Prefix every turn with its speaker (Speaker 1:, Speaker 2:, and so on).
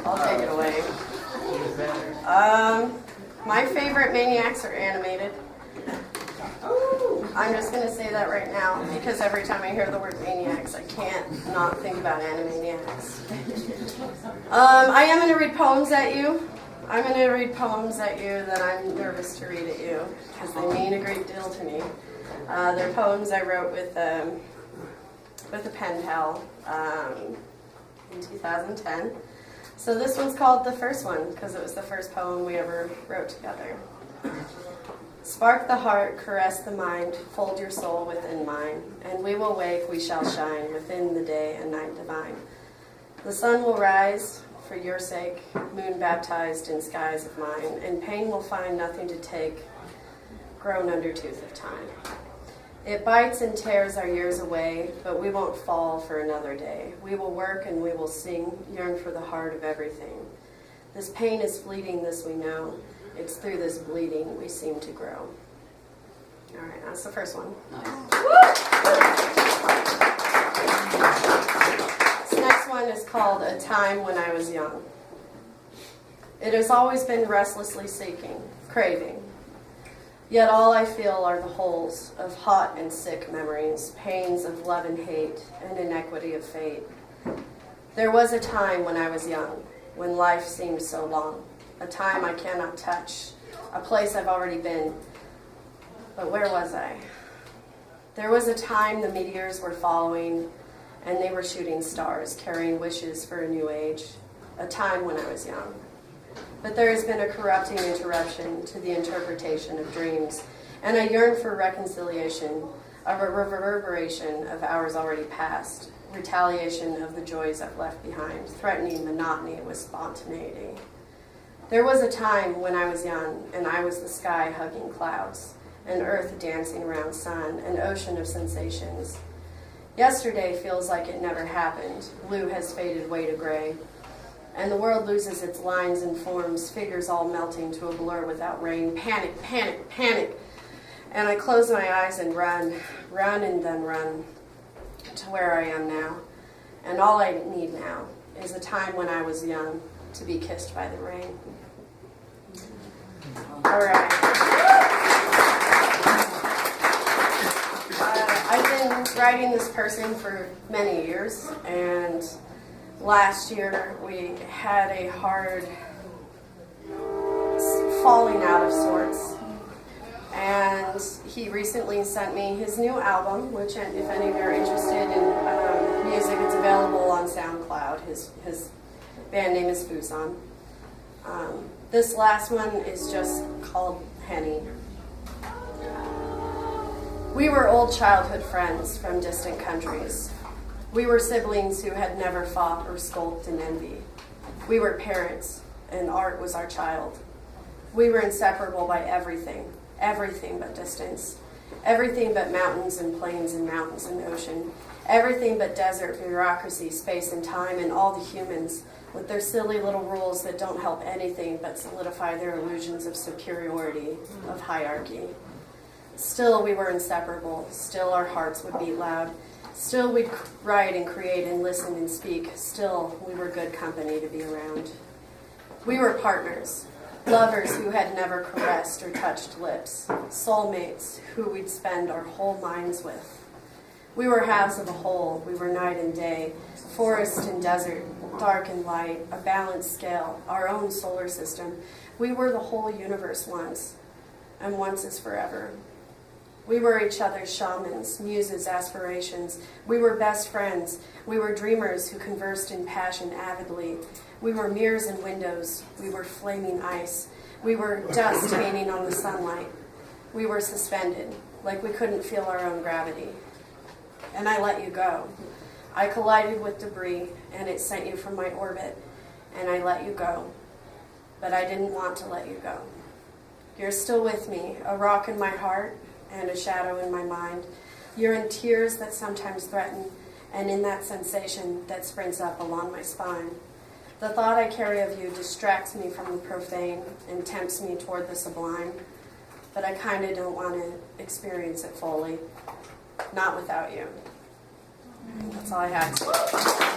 Speaker 1: I'll take it away. My favorite Maniacs are animated. I'm just going to say that right now because every time I hear the word Maniacs, I can't not think about Animaniacs. I am going to read poems at you. I'm going to read poems at you that I'm nervous to read at you because they mean a great deal to me. They're poems I wrote with a pen pal in 2010. So this one's called The First One because it was the first poem we ever wrote together. Spark the heart, caress the mind, fold your soul within mine, and we will wake, we shall shine within the day and night divine. The sun will rise for your sake, moon baptized in skies of mine, and pain will find nothing to take, grown under tooth of time. It bites and tears our years away, but we won't fall for another day. We will work and we will sing, yearn for the heart of everything. This pain is fleeting, this we know. It's through this bleeding we seem to grow. All right, that's the first one. This next one is called A Time When I Was Young. It has always been restlessly seeking, craving. Yet all I feel are the holes of hot and sick memories, pains of love and hate, and inequity of fate. There was a time when I was young, when life seemed so long. A time I cannot touch, a place I've already been. But where was I? There was a time the meteors were following, and they were shooting stars, carrying wishes for a new age. A time when I was young. But there has been a corrupting interruption to the interpretation of dreams, and I yearn for reconciliation, a reverberation of hours already past, retaliation of the joys I've left behind, threatening monotony with spontaneity. There was a time when I was young, and I was the sky hugging clouds, an earth dancing around sun, an ocean of sensations. Yesterday feels like it never happened. Blue has faded way to gray, and the world loses its lines and forms, figures all melting to a blur without rain. Panic, panic, panic. And I close my eyes and run and then run to where I am now. And all I need now is a time when I was young, to be kissed by the rain. All right. I've been writing this person for many years, and last year we had a hard falling out of sorts. And he recently sent me his new album, which, if any of you are interested in music, it's available on SoundCloud. His band name is Fuson. This last one is just called Henny. We were old childhood friends from distant countries. We were siblings who had never fought or skulked in envy. We were parents, and art was our child. We were inseparable by everything but distance, everything but mountains and plains and mountains and ocean, everything but desert, bureaucracy, space and time, and all the humans with their silly little rules that don't help anything but solidify their illusions of superiority, of hierarchy. Still, we were inseparable. Still, our hearts would beat loud. Still, we'd write and create and listen and speak. Still, we were good company to be around. We were partners, lovers who had never caressed or touched lips, soulmates who we'd spend our whole minds with. We were halves of a whole. We were night and day, forest and desert, dark and light, a balanced scale, our own solar system. We were the whole universe once, and once is forever. We were each other's shamans, muses, aspirations. We were best friends. We were dreamers who conversed in passion avidly. We were mirrors and windows. We were flaming ice. We were dust hanging on the sunlight. We were suspended, like we couldn't feel our own gravity. And I let you go. I collided with debris, and it sent you from my orbit, and I let you go. But I didn't want to let you go. You're still with me, a rock in my heart and a shadow in my mind. You're in tears that sometimes threaten, and in that sensation that springs up along my spine. The thought I carry of you distracts me from the profane and tempts me toward the sublime, but I kind of don't want to experience it fully. Not without you. That's all I have.